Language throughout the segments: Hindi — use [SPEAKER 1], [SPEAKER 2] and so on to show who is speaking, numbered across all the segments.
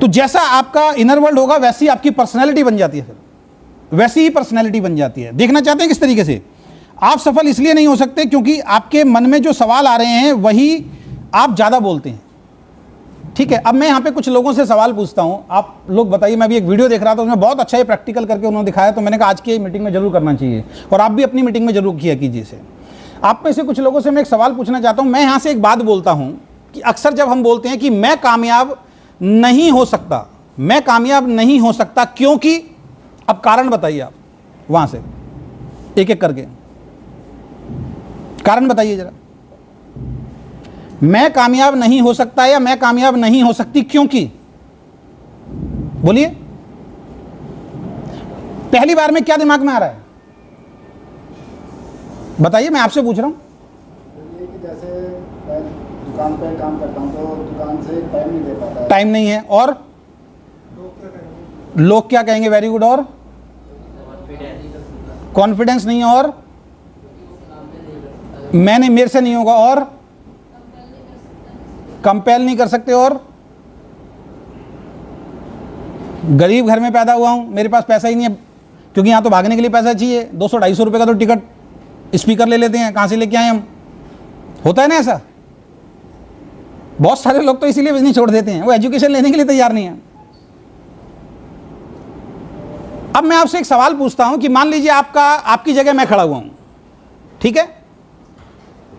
[SPEAKER 1] तो जैसा आपका इनर वर्ल्ड होगा वैसी आपकी पर्सनैलिटी बन जाती है, फिर वैसी ही पर्सनैलिटी बन जाती है। देखना चाहते हैं किस तरीके से? आप सफल इसलिए नहीं हो सकते क्योंकि आपके मन में जो सवाल आ रहे हैं वही आप ज़्यादा बोलते हैं। ठीक है, अब मैं यहाँ पे कुछ लोगों से सवाल पूछता हूँ, आप लोग बताइए। मैं भी एक वीडियो देख रहा था, उसमें बहुत अच्छा ये प्रैक्टिकल करके उन्होंने दिखाया, तो मैंने कहा आज की मीटिंग में जरूर करना चाहिए, और आप भी अपनी मीटिंग में जरूर किया कीजिए इसे। आप में से कुछ लोगों से मैं एक सवाल पूछना चाहता हूँ। मैं यहाँ से एक बात बोलता हूँ कि अक्सर जब हम बोलते हैं कि मैं कामयाब नहीं हो सकता, मैं कामयाब नहीं हो सकता क्योंकि, अब कारण बताइए आप वहाँ से एक एक करके कारण बताइए जरा। मैं कामयाब नहीं हो सकता या मैं कामयाब नहीं हो सकती क्योंकि, बोलिए। पहली बार में क्या दिमाग में आ रहा है बताइए, मैं आपसे पूछ रहा हूं।
[SPEAKER 2] ये कि जैसे मैं दुकान पे काम करता हूं तो दुकान से टाइम नहीं दे पाता,
[SPEAKER 1] टाइम नहीं है, और लोग क्या कहेंगे? Very good. और कॉन्फिडेंस नहीं है, और मैंने मेरे से नहीं होगा, और कंपेल नहीं कर सकते, और गरीब घर में पैदा हुआ हूं, मेरे पास पैसा ही नहीं है, क्योंकि यहां तो भागने के लिए पैसा चाहिए। 200-250 रुपए का तो टिकट स्पीकर ले लेते हैं, कहां से लेके आए हम? होता है ना ऐसा? बहुत सारे लोग तो इसीलिए बिजनेस छोड़ देते हैं, वो एजुकेशन लेने के लिए तैयार नहीं है। अब मैं आपसे एक सवाल पूछता हूं कि मान लीजिए आपकी जगह मैं खड़ा हुआ हूं, ठीक है,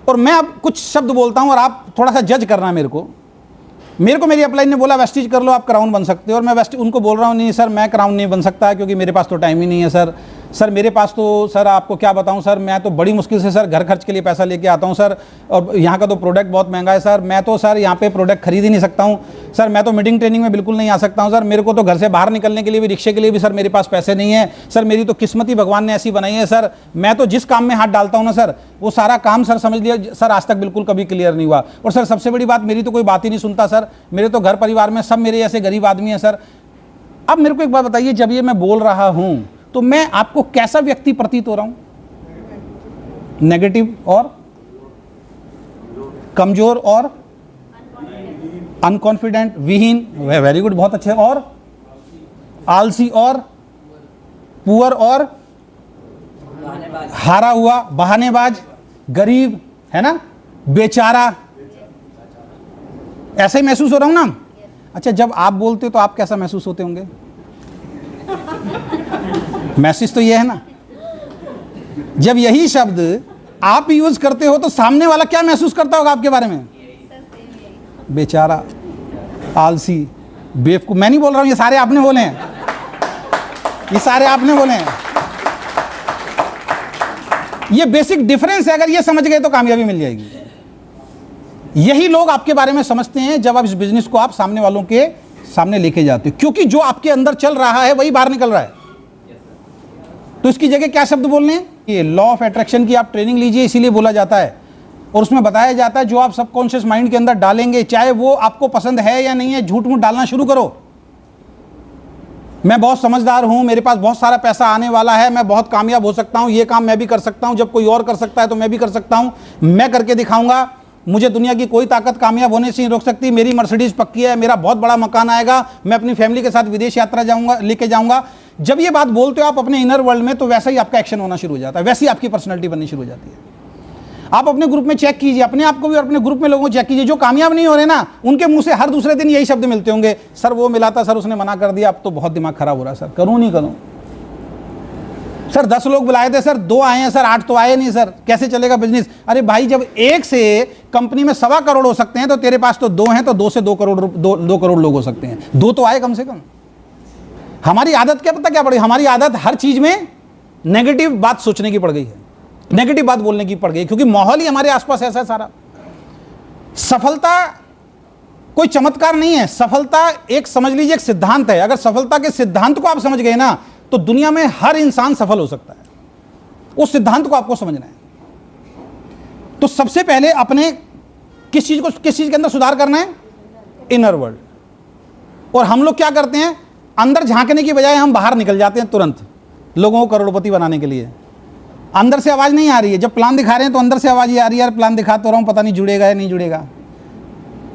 [SPEAKER 1] और मैं अब कुछ शब्द बोलता हूं और आप थोड़ा सा जज करना। मेरे को मेरी अपलाइन ने बोला वेस्टिज कर लो, आप क्राउन बन सकते हो, और मैं वेस्टिज उनको बोल रहा हूं नहीं सर मैं क्राउन नहीं बन सकता क्योंकि मेरे पास तो टाइम ही नहीं है सर मेरे पास तो, सर आपको क्या बताऊं सर, मैं तो बड़ी मुश्किल से सर घर खर्च के लिए पैसा लेके आता हूं सर, और यहाँ का तो प्रोडक्ट बहुत महंगा है सर, मैं तो सर यहाँ पे प्रोडक्ट खरीद ही नहीं सकता हूं सर, मैं तो मीटिंग ट्रेनिंग में बिल्कुल नहीं आ सकता हूं सर, मेरे को तो घर से बाहर निकलने के लिए भी, रिक्शे के लिए भी सर मेरे पास पैसे नहीं है सर, मेरी तो किस्मत ही भगवान ने ऐसी बनाई है सर, मैं तो जिस काम में हाथ डालता हूँ ना सर वो सारा काम सर समझ लिया सर आज तक बिल्कुल कभी क्लियर नहीं हुआ, और सर सबसे बड़ी बात मेरी तो कोई बात ही नहीं सुनता सर, मेरे तो घर परिवार में सब मेरे ऐसे गरीब आदमी हैं सर। अब मेरे को एक बात बताइए, जब ये मैं बोल रहा हूं तो मैं आपको कैसा व्यक्ति प्रतीत हो रहा हूं? नेगेटिव, और कमजोर, और अनकॉन्फिडेंट, विहीन, वेरी गुड, बहुत अच्छे, और आलसी, और पुअर, और हारा हुआ, बहानेबाज, गरीब, है ना, बेचारा, ऐसे ही महसूस हो रहा हूं ना? अच्छा, जब आप बोलते हो तो आप कैसा महसूस होते होंगे? मैसेज तो ये है ना, जब यही शब्द आप यूज करते हो तो सामने वाला क्या महसूस करता होगा आपके बारे में? बेचारा, आलसी, बेवकूफ। मैं नहीं बोल रहा हूं, ये सारे आपने बोले हैं, ये सारे आपने बोले हैं। ये बेसिक डिफरेंस है, अगर ये समझ गए तो कामयाबी मिल जाएगी। यही लोग आपके बारे में समझते हैं जब आप इस बिजनेस को आप सामने वालों के सामने लेके जाते हो, क्योंकि जो आपके अंदर चल रहा है वही बाहर निकल रहा है। तो इसकी जगह क्या शब्द बोलने हैं? ये लॉ ऑफ अट्रैक्शन की आप ट्रेनिंग लीजिए, इसीलिए बोला जाता है, और उसमें बताया जाता है जो आप सबकॉन्शियस माइंड के अंदर डालेंगे, चाहे वो आपको पसंद है या नहीं है, झूठ मूठ डालना शुरू करो। मैं बहुत समझदार हूं, मेरे पास बहुत सारा पैसा आने वाला है, मैं बहुत कामयाब हो सकता हूं, ये काम मैं भी कर सकता हूं, जब कोई और कर सकता है तो मैं भी कर सकता हूं, मैं करके दिखाऊंगा, मुझे दुनिया की कोई ताकत कामयाब होने से नहीं रोक सकती, मेरी मर्सिडीज पक्की है, मेरा बहुत बड़ा मकान आएगा, मैं अपनी फैमिली के साथ विदेश यात्रा जाऊंगा, लेके जाऊंगा। जब ये बात बोलते हो आप अपने इनर वर्ल्ड में, तो वैसा ही आपका एक्शन होना शुरू हो जाता है, वैसी आपकी पर्सनैलिटी बननी शुरू हो जाती है। आप अपने ग्रुप में चेक कीजिए, अपने आप को भी और अपने ग्रुप में लोगों को चेक कीजिए, जो कामयाब नहीं हो रहे ना, उनके मुंह से हर दूसरे दिन यही शब्द मिलते होंगे, सर वो मिला था, सर उसने मना कर दिया, अब तो बहुत दिमाग खराब हो रहा है सर, करूं नहीं करूं सर, 10 लोग बुलाए थे सर, 2 आए हैं सर, 8 तो आए नहीं सर, कैसे चलेगा बिजनेस? अरे भाई, जब एक से कंपनी में 1.25 करोड़ हो सकते हैं तो तेरे पास तो 2 हैं, तो 2 से 2 करोड़ लोग हो सकते हैं, 2 तो आए कम से कम। हमारी आदत क्या पता क्या पड़ी? हमारी आदत हर चीज में नेगेटिव बात सोचने की पड़ गई है, नेगेटिव बात बोलने की पड़ गई, क्योंकि माहौल ही हमारे आसपास ऐसा है सारा। सफलता कोई चमत्कार नहीं है, सफलता एक समझ लीजिए एक सिद्धांत है। अगर सफलता के सिद्धांत को आप समझ गए ना, तो दुनिया में हर इंसान सफल हो सकता है। उस सिद्धांत को आपको समझना है। तो सबसे पहले अपने किस चीज के अंदर सुधार करना है? Inner world. और हम लोग क्या करते हैं? अंदर झांकने की बजाय हम बाहर निकल जाते हैं तुरंत, लोगों को करोड़पति बनाने के लिए। अंदर से आवाज नहीं आ रही है, जब प्लान दिखा रहे हैं तो अंदर से आवाज ये आ रही है, यार प्लान दिखा तो रहा हूं, पता नहीं जुड़ेगा या नहीं जुड़ेगा,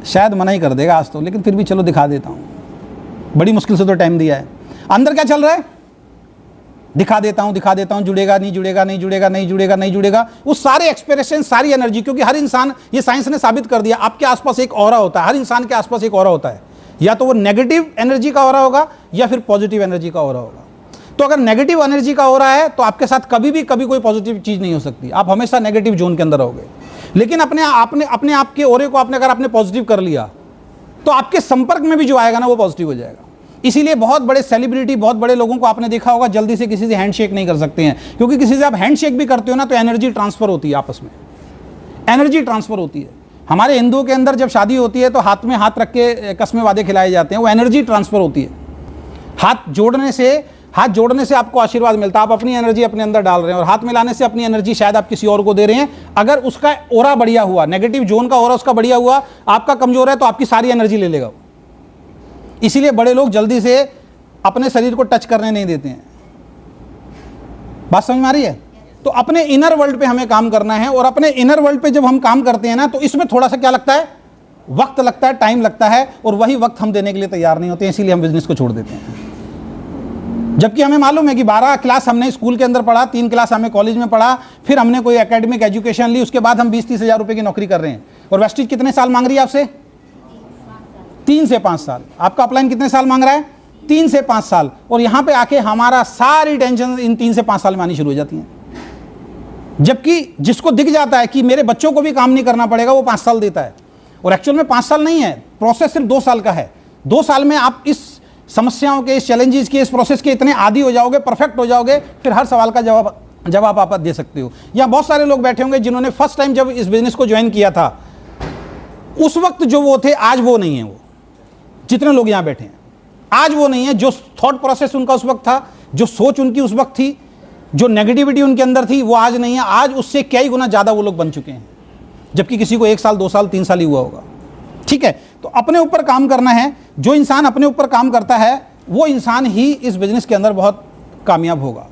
[SPEAKER 1] शायद मना ही कर देगा आज तो, लेकिन फिर भी चलो दिखा देता हूं। बड़ी मुश्किल से तो टाइम दिया है। अंदर क्या चल रहा है? दिखा देता हूँ, जुड़ेगा नहीं जुड़ेगा, नहीं जुड़ेगा, नहीं जुड़ेगा, नहीं जुड़ेगा, वो सारे एक्सप्रेशन, सारी एनर्जी। क्योंकि हर इंसान, ये साइंस ने साबित कर दिया, आपके आसपास एक ऑरा होता है, हर इंसान के आसपास एक ऑरा होता है, या तो वो नेगेटिव एनर्जी का ऑरा होगा या फिर पॉजिटिव एनर्जी का ऑरा होगा। तो अगर नेगेटिव एनर्जी का ऑरा है तो आपके साथ कभी कोई पॉजिटिव चीज नहीं हो सकती, आप हमेशा नेगेटिव जोन के अंदर रहोगे। लेकिन अपने आप के ऑरे को अगर आपने पॉजिटिव कर लिया तो आपके संपर्क में भी जो आएगा ना वो पॉजिटिव हो जाएगा। इसीलिए बहुत बड़े सेलिब्रिटी, बहुत बड़े लोगों को आपने देखा होगा, जल्दी से किसी से हैंडशेक नहीं कर सकते हैं, क्योंकि किसी से आप हैंडशेक भी करते हो ना तो एनर्जी ट्रांसफर होती है, आपस में एनर्जी ट्रांसफर होती है। हमारे हिंदुओं के अंदर जब शादी होती है तो हाथ में हाथ रख के कस्मे वादे खिलाए जाते हैं, वो एनर्जी ट्रांसफर होती है। हाथ जोड़ने से आपको आशीर्वाद मिलता है, आप अपनी एनर्जी अपने अंदर डाल रहे हैं, और हाथ मिलाने से अपनी एनर्जी शायद आप किसी और को दे रहे हैं। अगर उसका ओरा बढ़िया हुआ, नेगेटिव जोन का ओरा उसका बढ़िया हुआ, आपका कमजोर है तो आपकी सारी एनर्जी ले लेगा। इसीलिए बड़े लोग जल्दी से अपने शरीर को टच करने नहीं देते हैं। बात समझ में आ रही है? तो अपने इनर वर्ल्ड पे हमें काम करना है, और अपने इनर वर्ल्ड पे जब हम काम करते हैं ना तो इसमें थोड़ा सा क्या लगता है, वक्त लगता है, टाइम लगता है, और वही वक्त हम देने के लिए तैयार नहीं होते हैं, इसीलिए हम बिजनेस को छोड़ देते हैं। जबकि हमें मालूम है कि 12 क्लास हमने स्कूल के अंदर पढ़ा, 3 क्लास हमें कॉलेज में पढ़ा, फिर हमने कोई एकेडमिक एजुकेशन ली, उसके बाद हम 20-30 हज़ार रुपए की नौकरी कर रहे हैं, और वेस्टेज कितने साल मांग रही है आपसे? 3 से 5 साल। आपका अपलाइन कितने साल मांग रहा है? 3 से 5 साल। और यहां पे आके हमारा सारी टेंशन इन 3 से 5 साल में आनी शुरू हो जाती है। जबकि जिसको दिख जाता है कि मेरे बच्चों को भी काम नहीं करना पड़ेगा, वो 5 साल देता है, और एक्चुअल में 5 साल नहीं है, प्रोसेस सिर्फ 2 साल का है। 2 साल में आप इस समस्याओं के, इस चैलेंजेस के, इस प्रोसेस के इतने आदी हो जाओगे, परफेक्ट हो जाओगे, फिर हर सवाल का जवाब आप दे सकते हो। या बहुत सारे लोग बैठे होंगे जिन्होंने फर्स्ट टाइम जब इस बिजनेस को ज्वाइन किया था, उस वक्त जो वो थे आज वो नहीं है। वो जितने लोग यहां बैठे हैं आज वो नहीं है। जो थॉट प्रोसेस उनका उस वक्त था, जो सोच उनकी उस वक्त थी, जो नेगेटिविटी उनके अंदर थी, वो आज नहीं है। आज उससे कई गुना ज्यादा वो लोग बन चुके हैं, जबकि किसी को 1 साल, 2 साल, 3 साल ही हुआ होगा। ठीक है, तो अपने ऊपर काम करना है। जो इंसान अपने ऊपर काम करता है वो इंसान ही इस बिजनेस के अंदर बहुत कामयाब होगा।